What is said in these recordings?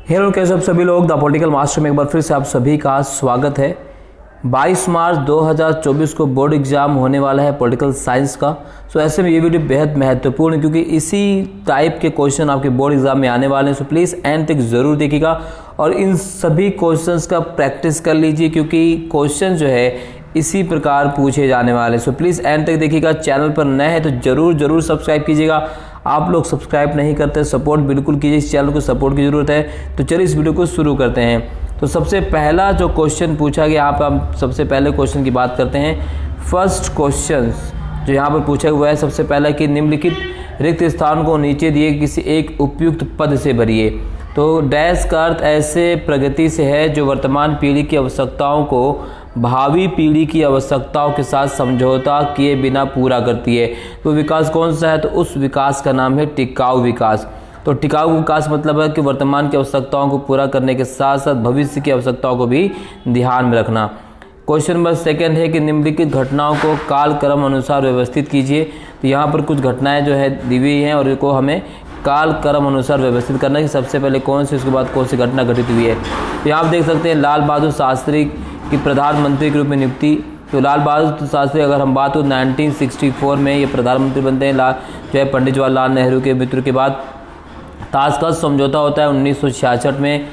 Hello, कैसे आप सभी लोग। द पॉलिटिकल मास्टर में एक बार फिर से आप सभी का स्वागत है। 22 मार्च 2024 को बोर्ड एग्जाम होने वाला है पॉलिटिकल साइंस का। सो ऐसे में ये वीडियो बेहद महत्वपूर्ण है क्योंकि इसी टाइप के क्वेश्चन आपके बोर्ड एग्जाम में आने वाले हैं। सो प्लीज़ एंड तक ज़रूर देखिएगा और इन सभी क्वेश्चंस का प्रैक्टिस कर लीजिए क्योंकि क्वेश्चन जो है इसी प्रकार पूछे जाने वाले हैं। सो प्लीज़ एंड तक देखिएगा। चैनल पर नए हैं तो ज़रूर सब्सक्राइब कीजिएगा। आप लोग सब्सक्राइब नहीं करते, सपोर्ट बिल्कुल कीजिए। इस चैनल को सपोर्ट की ज़रूरत है। तो चलिए इस वीडियो को शुरू करते हैं। तो सबसे पहला जो क्वेश्चन पूछा गया, यहाँ पर हम सबसे पहले क्वेश्चन की बात करते हैं। फर्स्ट क्वेश्चन जो यहाँ पर पूछा हुआ है सबसे पहला कि निम्नलिखित रिक्त स्थान को नीचे दिए किसी एक उपयुक्त पद से भरिए। तो डैश का अर्थ ऐसे प्रगति से है जो वर्तमान पीढ़ी की आवश्यकताओं को भावी पीढ़ी की आवश्यकताओं के साथ समझौता किए बिना पूरा करती है। तो विकास कौन सा है? तो उस विकास का नाम है टिकाऊ विकास। तो टिकाऊ विकास मतलब है कि वर्तमान की आवश्यकताओं को पूरा करने के साथ साथ भविष्य की आवश्यकताओं को भी ध्यान में रखना। क्वेश्चन नंबर सेकंड है कि निम्नलिखित घटनाओं को काल क्रम अनुसार व्यवस्थित कीजिए। तो यहाँ पर कुछ घटनाएं जो है दी हुई हैं और इनको हमें काल क्रम अनुसार व्यवस्थित करना है कि सबसे पहले कौन सी, उसके बाद कौन सी घटना घटित हुई है। तो यहाँ आप देख सकते हैं लाल बहादुर शास्त्री की प्रधानमंत्री के रूप में नियुक्ति। तो लाल बहादुर शास्त्री अगर हम बात हो 1964 में ये प्रधानमंत्री बनते हैं। जो है पंडित जवाहरलाल नेहरू के मृत्यु के बाद ताशकंद समझौता होता है 1966 में।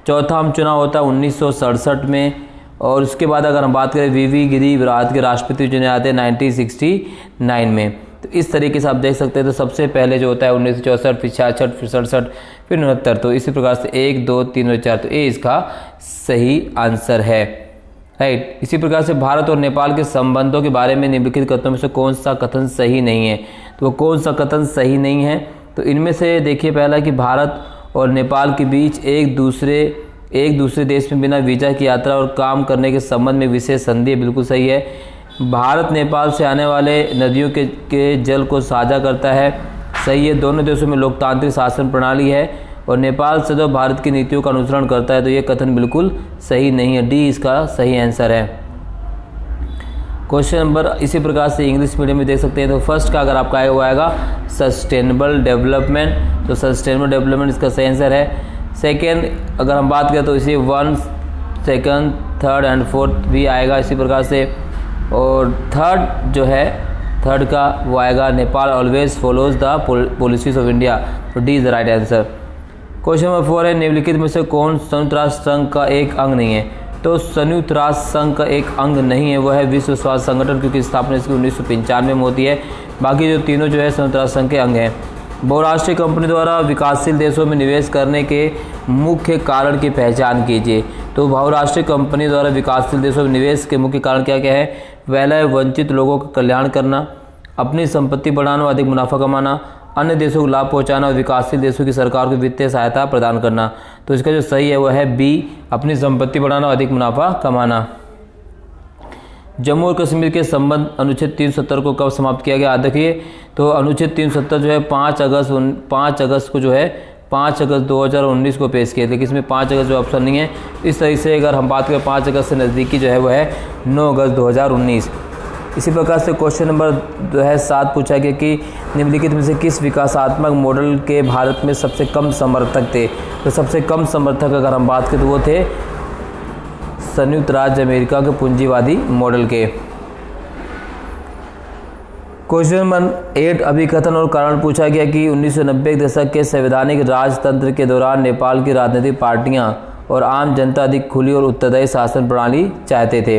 चौथा हम चुनाव होता है 1967 में। और उसके बाद अगर हम बात करें वीवी गिरी भारत के राष्ट्रपति चुने आते हैं 1969 में। तो इस तरीके से आप देख सकते हैं। तो सबसे पहले जो होता है 1964, फिर 66, फिर 67, फिर 69। तो इसी प्रकार से 1, 2, 3 और 4। तो ये इसका सही आंसर है, राइट। इसी प्रकार से भारत और नेपाल के संबंधों के बारे में निम्नलिखित कथनों में से कौन सा कथन सही नहीं है? तो वो कौन सा कथन सही नहीं है? तो इनमें से देखिए पहला कि भारत और नेपाल के बीच एक दूसरे देश में बिना वीज़ा की यात्रा और काम करने के संबंध में विशेष संधि बिल्कुल सही है। भारत नेपाल से आने वाले नदियों के जल को साझा करता है, सही है। दोनों देशों में लोकतांत्रिक शासन प्रणाली है और नेपाल सदैव भारत की नीतियों का अनुसरण करता है। तो ये कथन बिल्कुल सही नहीं है, डी इसका सही आंसर है। क्वेश्चन नंबर इसी प्रकार से इंग्लिश मीडियम में देख सकते हैं। तो फर्स्ट का अगर आपका आएगा वो आएगा सस्टेनेबल डेवलपमेंट। तो सस्टेनेबल डेवलपमेंट इसका सही आंसर है। सेकेंड अगर हम बात करें तो इसे 1, 2, 3 एंड 4 भी आएगा इसी प्रकार से। और थर्ड जो है थर्ड का वो आएगा Nepal always follows the policies of India. तो D is the right answer. Question number 4 है निम्नलिखित में से कौन संयुक्त राष्ट्र संघ का एक अंग नहीं है? तो संयुक्त राष्ट्र संघ का एक अंग नहीं है, वह है विश्व स्वास्थ्य संगठन, क्योंकि स्थापना इसकी 1995 में होती है। बाकी जो तीनों जो है संयुक्त राष्ट्र संघ के अंग हैं। बहुराष्ट्रीय कंपनी द्वारा विकासशील देशों में निवेश करने के मुख्य कारण की पहचान कीजिए। तो बहुराष्ट्रीय कंपनी द्वारा विकासशील देशों में निवेश के मुख्य कारण क्या क्या है? पहला है वंचित लोगों का कल्याण करना, अपनी संपत्ति बढ़ाना, अधिक मुनाफा कमाना, अन्य देशों को लाभ पहुंचाना और विकासशील देशों की सरकार को वित्तीय सहायता प्रदान करना। तो इसका जो सही है वह है बी, अपनी संपत्ति बढ़ाना और अधिक मुनाफा कमाना। जम्मू और कश्मीर के संबंध अनुच्छेद 370 को कब समाप्त किया गया? देखिए तो अनुच्छेद 370 जो है 5 अगस्त को जो है 5 अगस्त 2019 को पेश किया। लेकिन इसमें 5 अगस्त जो ऑप्शन नहीं है। इस तरह से अगर हम बात करें 5 अगस्त से नज़दीकी जो है वह है 9 अगस्त 2019। इसी प्रकार से क्वेश्चन नंबर जो है 7 पूछा गया कि निम्नलिखित में से किस विकासात्मक मॉडल के भारत में सबसे कम समर्थक थे? तो सबसे कम समर्थक अगर हम बात करें तो वो थे संयुक्त राज्य अमेरिका के पूंजीवादी मॉडल के। क्वेश्चन नंबर 8 अभिकथन और कारण पूछा गया कि 1990 के दशक के संवैधानिक राजतंत्र के दौरान नेपाल की राजनीतिक पार्टियां और आम जनता अधिक खुली और उत्तरदायी शासन प्रणाली चाहते थे।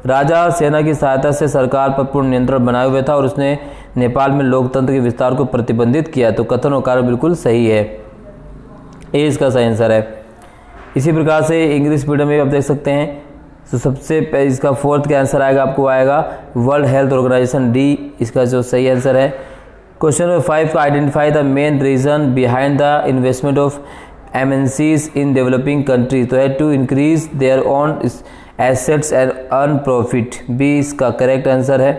राजा सेना की सहायता से सरकार पर पूर्ण नियंत्रण बनाए हुए था और उसने नेपाल में लोकतंत्र के विस्तार को प्रतिबंधित किया। तो कथन और कारण बिल्कुल सही है, ए इसका सही आंसर है। इसी प्रकार से इंग्लिश मीडियम में आप देख सकते हैं। तो सबसे इसका फोर्थ का आंसर आएगा आपको आएगा वर्ल्ड हेल्थ ऑर्गेनाइजेशन, डी इसका जो सही आंसर है। क्वेश्चन नंबर 5 का identify the main reason behind the investment of MNCs in developing country. तो है to increase their own assets and earn profit, B इसका करेक्ट आंसर है।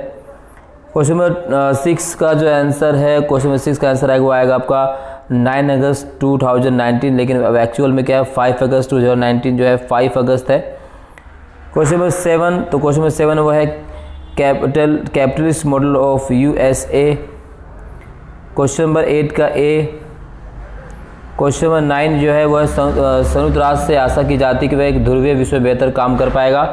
क्वेश्चन नंबर 6 का जो आंसर है, क्वेश्चन नंबर 6 का आंसर आएगा वो आएगा आपका 9 अगस्त 2019। लेकिन अब एक्चुअल में क्या है 5 अगस्त 2019 जो है 5 अगस्त है। क्वेश्चन नंबर 7, तो क्वेश्चन नंबर 7 वो है capitalist model of USA. Question number 8 का ए क्वेश्चन नंबर 9 जो है वो है संयुक्त राष्ट्र से आशा की जाती कि वह एक ध्रुवीय विश्व बेहतर काम कर पाएगा।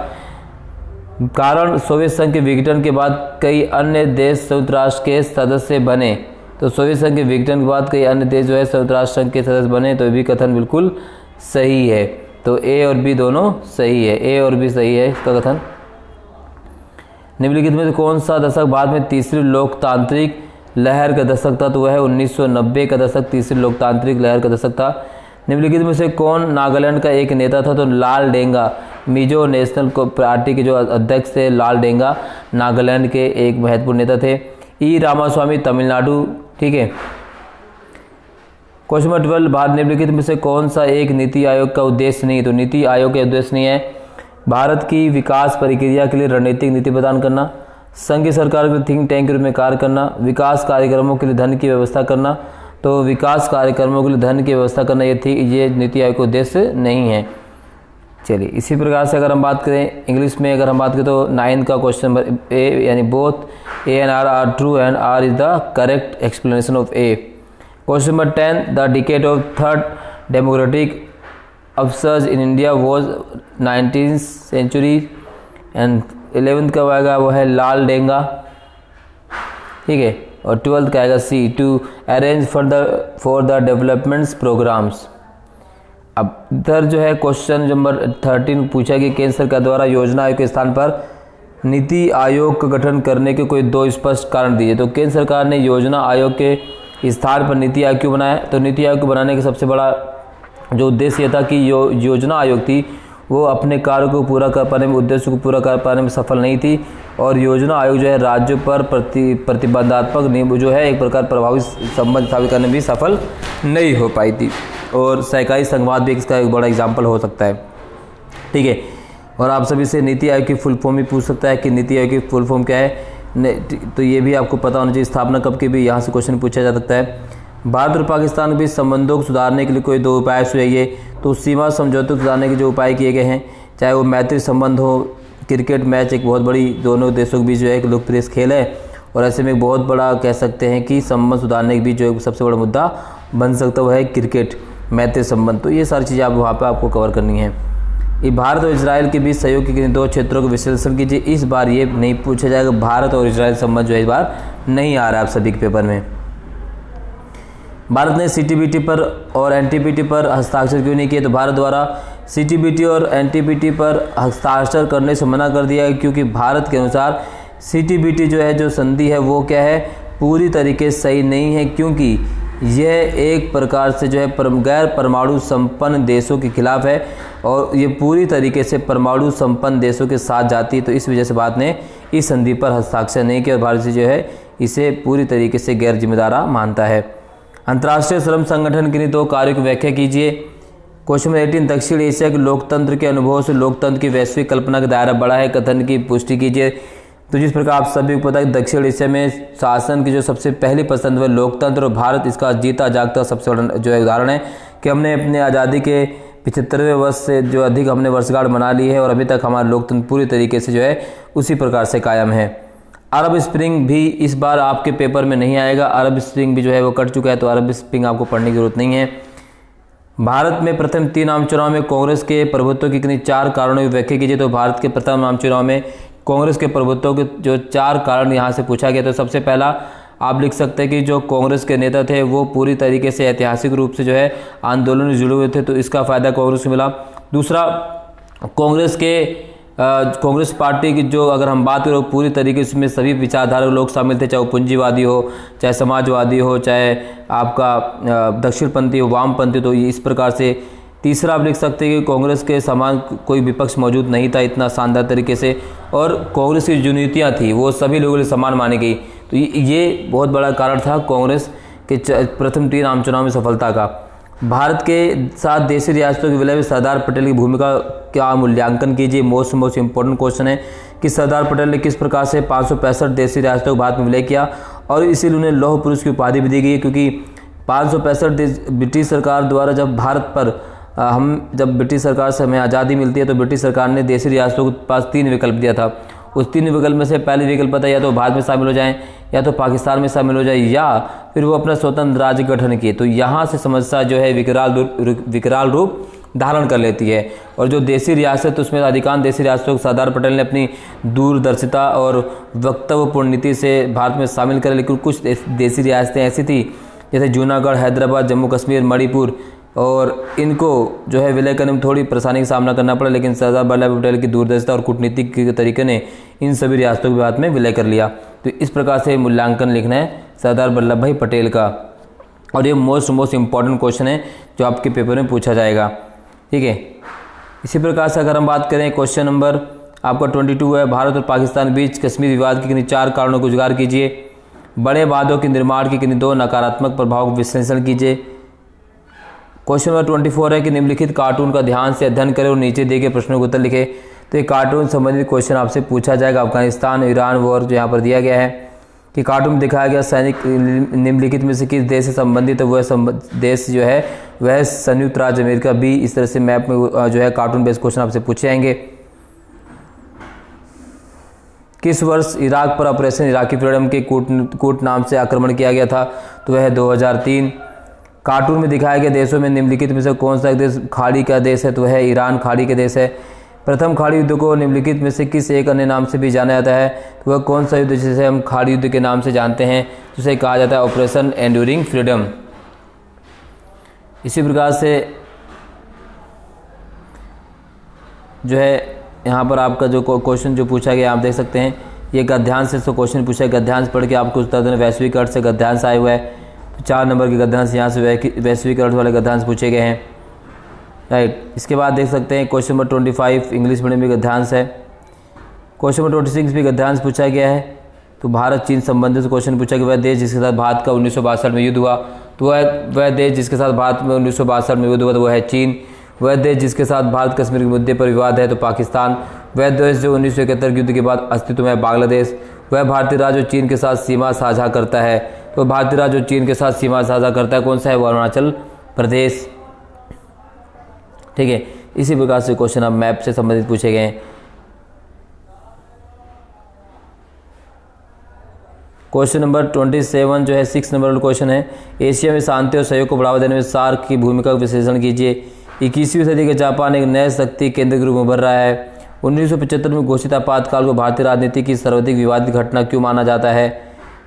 कारण सोवियत संघ के विघटन के बाद कई अन्य देश संयुक्त राष्ट्र के सदस्य बने। तो सोवियत संघ के विघटन के बाद कई अन्य देश जो है संयुक्त राष्ट्र संघ के सदस्य बने, तो ये भी कथन बिल्कुल सही है। तो ए और बी दोनों सही है, ए और बी सही है इसका कथन। निम्नलिखित में से कौन सा दशक बाद में तीसरी लोकतांत्रिक लहर का दशक था? तो वह है 1990 का दशक तीसरी लोकतांत्रिक लहर का दशक था। निम्नलिखित में से कौन नागालैंड का एक नेता था? तो लाल डेंगा, मिजो नेशनल पार्टी के जो अध्यक्ष थे लाल डेंगा, नागालैंड के एक महत्वपूर्ण नेता थे। ई रामास्वामी तमिलनाडु, ठीक है। क्वेश्चन नंबर 12, भारत निम्नलिखित में से कौन सा एक नीति आयोग का उद्देश्य नहीं? तो नीति आयोग का उद्देश्य नहीं है भारत की विकास प्रक्रिया के लिए रणनीतिक नीति प्रदान करना, संघीय सरकार के थिंक टैंक के रूप में कार्य करना, विकास कार्यक्रमों के लिए धन की व्यवस्था करना। तो विकास कार्यक्रमों के लिए धन की व्यवस्था करना ये नीति आयोग का उद्देश्य नहीं है। चलिए इसी प्रकार से अगर हम बात करें इंग्लिश में, अगर हम बात करें तो 9 का क्वेश्चन नंबर ए, यानी both A and R true and R is the correct explanation of A. Question number 10, the decade of third democratic upsurge in India was 19th century and 11th कब आएगा? वो है लाल डेंगा, ठीक है। और 12th का आएगा C, to arrange for the developments programmes. अब इधर जो है क्वेश्चन नंबर 13 पूछा कि केंद्र सरकार द्वारा योजना आयोग के स्थान पर नीति आयोग का गठन करने के कोई 2 स्पष्ट कारण दिए। तो केंद्र सरकार ने योजना आयोग के स्थान पर नीति आयोग क्यों बनाया? तो नीति आयोग को बनाने का सबसे बड़ा जो उद्देश्य था कि योजना आयोग थी वो अपने कार्य को पूरा कर पाने में, उद्देश्य को पूरा कर पाने में सफल नहीं थी, और योजना आयोग जो है राज्यों पर प्रतिबंधात्मक नियम जो है एक प्रकार प्रभावी संबंध स्थापित करने में भी सफल नहीं हो पाई थी। और सहकारी संघवाद भी इसका एक बड़ा एग्जाम्पल हो सकता है, ठीक है। और आप सभी से नीति आयोग की फुल फॉर्म भी पूछ सकता है कि नीति आयोग की फुल फॉर्म क्या है, तो ये भी आपको पता होना चाहिए। स्थापना कब की भी यहाँ से क्वेश्चन पूछा जा सकता है। भारत और पाकिस्तान के बीच संबंधों को सुधारने के लिए कोई 2 उपाय सुझाइए। तो सीमा समझौते को सुधारने के जो उपाय किए गए हैं, चाहे वो मैत्री संबंध हो, क्रिकेट मैच एक बहुत बड़ी दोनों देशों के बीच जो है एक लोकप्रिय खेल है, और ऐसे में एक बहुत बड़ा कह सकते हैं कि संबंध सुधारने के बीच जो सबसे बड़ा मुद्दा बन सकता है वो है क्रिकेट मैत्री संबंध। तो ये सारी चीज़ें आप वहाँ पर आपको कवर करनी है। ये भारत और इजराइल के बीच सहयोग के 2 क्षेत्रों का विश्लेषण कीजिए। इस बार ये नहीं पूछा जाएगा, भारत और इजराइल संबंध जो है इस बार नहीं आ रहा है आप सभी के पेपर में। भारत ने सीटीबीटी पर और एनटीपीटी पर हस्ताक्षर क्यों नहीं किए? तो भारत द्वारा सीटीबीटी और एनटीपीटी पर हस्ताक्षर करने से मना कर दिया है, क्योंकि भारत के अनुसार सीटीबीटी जो है जो संधि है वो क्या है, पूरी तरीके से सही नहीं है, क्योंकि यह एक प्रकार से जो है गैर परमाणु संपन्न देशों के खिलाफ है, और ये पूरी तरीके से परमाणु संपन्न देशों के साथ जाती है। तो इस वजह से भारत ने इस संधि पर हस्ताक्षर नहीं किया, और भारत जो है इसे पूरी तरीके से गैर जिम्मेदार मानता है। अंतर्राष्ट्रीय श्रम संगठन के लिए 2 कार्यों की व्याख्या कीजिए। क्वेश्चन नंबर 18, दक्षिण एशिया के लोकतंत्र के अनुभव से लोकतंत्र की वैश्विक कल्पना का दायरा बड़ा है, कथन की पुष्टि कीजिए। तो जिस प्रकार आप सभी को पता है कि दक्षिण एशिया में शासन की जो सबसे पहली पसंद है लोकतंत्र, और भारत इसका जीता जागता सबसे बड़ा जो है उदाहरण है कि हमने अपने आज़ादी के 75वें वर्ष से जो अधिक हमने वर्षगांठ मना ली है, और अभी तक हमारा लोकतंत्र पूरी तरीके से जो है उसी प्रकार से कायम है। अरब स्प्रिंग भी इस बार आपके पेपर में नहीं आएगा, अरब स्प्रिंग भी जो है वो कट चुका है, तो अरब स्प्रिंग आपको पढ़ने की जरूरत नहीं है। भारत में प्रथम 3 आम चुनाव में कांग्रेस के प्रभुत्व की 4 कारणों की व्याख्या कीजिए। तो भारत के प्रथम आम चुनाव में कांग्रेस के प्रभुत्व के जो 4 कारण यहाँ से पूछा गया। तो सबसे पहला आप लिख सकते हैं कि जो कांग्रेस के नेता थे वो पूरी तरीके से ऐतिहासिक रूप से जो है आंदोलन में जुड़े हुए थे, तो इसका फायदा कांग्रेस को मिला। दूसरा, कांग्रेस पार्टी की जो अगर हम बात करें पूरी तरीके से इसमें सभी विचारधारा के लोग शामिल थे, चाहे वो पूंजीवादी हो, चाहे समाजवादी हो, चाहे आपका दक्षिणपंथी हो, वामपंथी, तो इस प्रकार से। तीसरा आप लिख सकते हैं कि कांग्रेस के समान कोई विपक्ष मौजूद नहीं था इतना शानदार तरीके से, और कांग्रेस की जो नीतियाँ थी वो सभी लोगों के लिए समान मानी गई। तो ये बहुत बड़ा कारण था कांग्रेस के प्रथम 3 आम चुनाव में सफलता का। भारत के 7 देशी रियासतों के विलय में सरदार पटेल की भूमिका का मूल्यांकन कीजिए। मोस्ट इंपॉर्टेंट क्वेश्चन है कि सरदार पटेल ने किस प्रकार से 565 देशी रियासतों को भारत में विलय किया, और इसीलिए उन्हें लौह पुरुष की उपाधि भी दी गई है, क्योंकि 565 ब्रिटिश सरकार द्वारा जब भारत पर जब ब्रिटिश सरकार से हमें आज़ादी मिलती है तो ब्रिटिश सरकार ने देशी रियासतों के पास 3 विकल्प दिया था। उस 3 विकल्प में से पहले विकल्प था या तो भारत में शामिल हो जाएं, या तो पाकिस्तान में शामिल हो जाए या फिर वो अपना स्वतंत्र राज्य गठन किए। तो यहाँ से समस्या जो है विकराल रूप धारण कर लेती है। और जो देसी रियासत, उसमें अधिकांश देसी रियासतों को सरदार पटेल ने अपनी दूरदर्शिता और वक्तव्यपूर्ण नीति से भारत में शामिल करा, लेकिन कुछ देसी रियासतें ऐसी थी जैसे जूनागढ़, हैदराबाद, जम्मू कश्मीर, मणिपुर, और इनको जो है विलय करने में थोड़ी परेशानी का सामना करना पड़ा, लेकिन सरदार वल्लभ भाई पटेल की दूरदर्शिता और कूटनीतिक के तरीके ने इन सभी रियासतों के बाद में विलय कर लिया। तो इस प्रकार से मूल्यांकन लिखना है सरदार वल्लभ भाई पटेल का, और ये मोस्ट इम्पॉर्टेंट क्वेश्चन है जो आपके पेपर में पूछा जाएगा। ठीक है, इसी प्रकार से अगर हम बात करें क्वेश्चन नंबर आपका 22 है, भारत और पाकिस्तान के बीच कश्मीर विवाद के किन्हीं 4 कारणों को उजागर कीजिए। बड़े वादों के निर्माण के किन्हीं 2 नकारात्मक प्रभाव का विश्लेषण कीजिए। क्वेश्चन नंबर 24 है कि निम्नलिखित कार्टून का ध्यान से अध्ययन करें और नीचे दिए गए प्रश्नों के उत्तर लिखे। तो ये कार्टून संबंधित क्वेश्चन आपसे पूछा जाएगा। अफगानिस्तान ईरान वॉर जो यहाँ पर दिया गया है कि कार्टून में दिखाया गया सैनिक निम्नलिखित में से किस देश से संबंधित है, वह देश जो है वह संयुक्त राज्य अमेरिका बी। इस तरह से मैप में जो है कार्टून बेस्ड क्वेश्चन आपसे पूछे जाएंगे। किस वर्ष इराक पर ऑपरेशन इराकी फ्रीडम के कूट नाम से आक्रमण किया गया था, तो वह 2003। कार्टून में दिखाए गए देशों में निम्नलिखित में से कौन सा देश खाड़ी का देश है, तो वह ईरान खाड़ी के देश है। प्रथम खाड़ी युद्ध को निम्नलिखित में से किस एक अन्य नाम से भी जाना जाता है, तो वह कौन सा युद्ध जिसे हम खाड़ी युद्ध के नाम से जानते हैं, जिसे कहा जाता है ऑपरेशन एंड्यूरिंग फ्रीडम। इसी प्रकार से जो है यहाँ पर आपका जो क्वेश्चन जो पूछा गया आप देख सकते हैं, ये गद्यांश से क्वेश्चन पूछा है। गद्यांश पढ़ के आपको उत्तर देना, वैश्विक अर्थ से गद्यांश आए हुआ है, तो 4 नंबर के गद्यांश यहाँ से वैश्विक अर्थ वाले गद्यांश पूछे गए हैं। राइट, इसके बाद देख सकते हैं क्वेश्चन नंबर 25 इंग्लिश मीडियम में गद्यांश है। क्वेश्चन नंबर 26 भी गद्यांश पूछा गया है। तो भारत चीन संबंधित क्वेश्चन पूछा कि वह देश जिसके साथ भारत का 1962 में युद्ध हुआ, तो वह देश जिसके साथ भारत में 1962 में युद्ध हुआ तो वह है चीन। वह देश जिसके साथ भारत कश्मीर के मुद्दे पर विवाद है तो पाकिस्तान। वह देश जो 1971 के युद्ध के बाद अस्तित्व में है बांग्लादेश। वह भारतीय राज्य जो चीन के साथ सीमा साझा करता है, तो भारतीय राज्य जो चीन के साथ सीमा साझा करता है कौन सा है, वो अरुणाचल प्रदेश। ठीक है, इसी प्रकार से क्वेश्चन अब मैप से संबंधित पूछे गए हैं। क्वेश्चन नंबर 27 जो है 6 नंबर क्वेश्चन है, एशिया में शांति और सहयोग को बढ़ावा देने में सार्क की भूमिका का विश्लेषण कीजिए। 21वीं सदी के जापान एक नए शक्ति केंद्र के रूप में उभर रहा है। 1975 में घोषित आपातकाल को भारतीय राजनीति की सर्वाधिक विवादित घटना क्यों माना जाता है।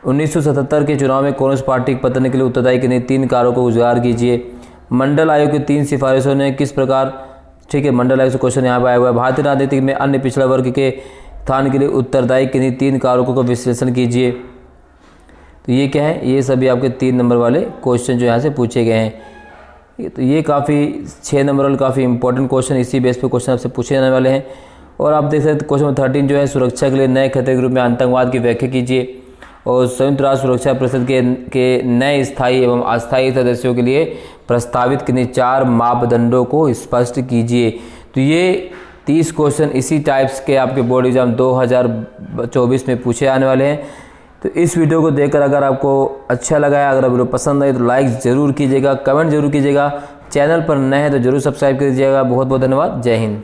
1977 के चुनाव में कांग्रेस पार्टी के पतन के लिए उत्तरदायी किन्हीं 3 कारणों को उजागर कीजिए। मंडल आयोग की 3 सिफारिशों ने किस प्रकार, ठीक है, मंडल आयोग से क्वेश्चन यहाँ पर आया हुआ है। भारतीय राजनीति में अन्य पिछड़ा वर्ग के स्थान के लिए उत्तरदायी किन्हीं 3 कारकों का विश्लेषण कीजिए। तो ये क्या है, ये सभी आपके 3 नंबर वाले क्वेश्चन जो यहाँ से पूछे गए हैं। तो ये काफ़ी 6 नंबर वाले काफ़ी इंपॉर्टेंट क्वेश्चन, इसी बेस पे क्वेश्चन आपसे पूछे जाने वाले हैं। और आप देख सकते हैं क्वेश्चन नंबर 13 जो है, सुरक्षा के लिए नए खतरे के रूप में आतंकवाद की व्याख्या कीजिए। और संयुक्त राष्ट्र सुरक्षा परिषद के नए स्थायी एवं अस्थायी सदस्यों के लिए प्रस्तावित किन्हीं 4 मापदंडों को स्पष्ट कीजिए। तो ये 30 क्वेश्चन इसी टाइप्स के आपके बोर्ड एग्जाम 2024 में पूछे आने वाले हैं। तो इस वीडियो को देखकर अगर आपको अच्छा लगा है, अगर वीडियो पसंद आए तो लाइक ज़रूर कीजिएगा, कमेंट जरूर कीजिएगा। चैनल पर नए हैं तो जरूर सब्सक्राइब कर दीजिएगा। बहुत बहुत धन्यवाद। जय हिंद।